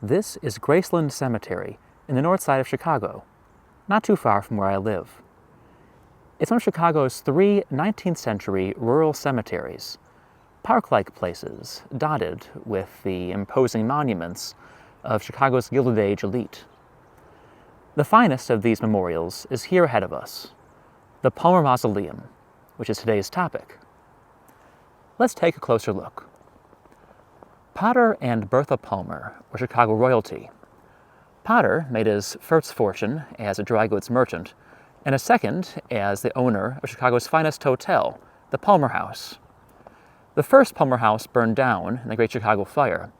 This is Graceland Cemetery in the north side of Chicago, not too far from where I live. It's one of Chicago's three 19th century rural cemeteries, park-like places dotted with the imposing monuments of Chicago's Gilded Age elite. The finest of these memorials is here ahead of us, the Palmer Mausoleum, which is today's topic. Let's take a closer look. Potter and Bertha Palmer were Chicago royalty. Potter made his first fortune as a dry goods merchant, and a second as the owner of Chicago's finest hotel, the Palmer House. The first Palmer House burned down in the Great Chicago Fire.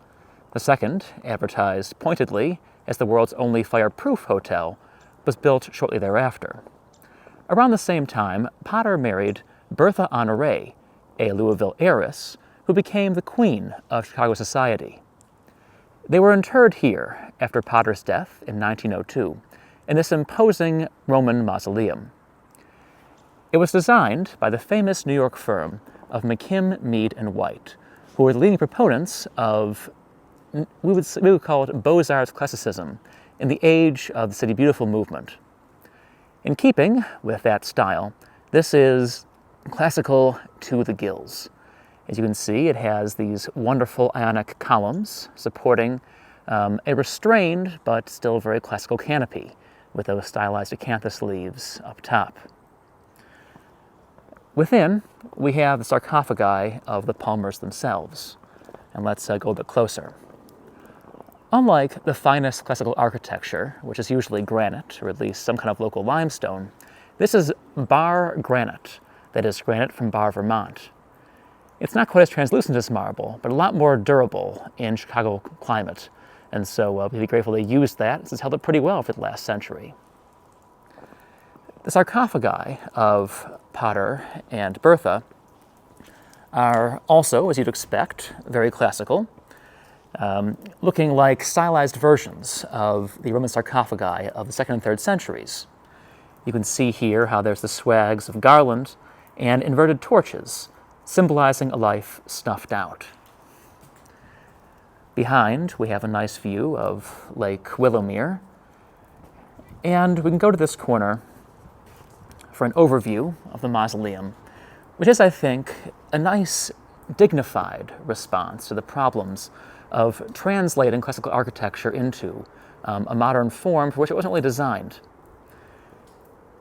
The second, advertised pointedly as the world's only fireproof hotel, was built shortly thereafter. Around the same time, Potter married Bertha Honoré, a Louisville heiress, who became the queen of Chicago society. They were interred here after Potter's death in 1902 in this imposing Roman mausoleum. It was designed by the famous New York firm of McKim, Mead, and White, who were the leading proponents of, we would call it Beaux-Arts classicism in the age of the City Beautiful movement. In keeping with that style, this is classical to the gills. As you can see, it has these wonderful Ionic columns supporting a restrained but still very classical canopy with those stylized acanthus leaves up top. Within, we have the sarcophagi of the Palmers themselves. And let's go a bit closer. Unlike the finest classical architecture, which is usually granite, or at least some kind of local limestone, this is Bar granite, that is granite from Bar, Vermont. It's not quite as translucent as marble, but a lot more durable in Chicago climate. And so we'll be grateful they used that, since it's held up pretty well for the last century. The sarcophagi of Potter and Bertha are also, as you'd expect, very classical, looking like stylized versions of the Roman sarcophagi of the 2nd and 3rd centuries. You can see here how there's the swags of garland and inverted torches, symbolizing a life snuffed out. Behind, we have a nice view of Lake Willowmere, and we can go to this corner for an overview of the mausoleum, which is, I think, a nice, dignified response to the problems of translating classical architecture into a modern form for which it wasn't really designed.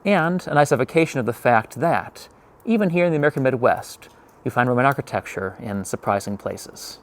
And a nice evocation of the fact that, even here in the American Midwest, you find Roman architecture in surprising places.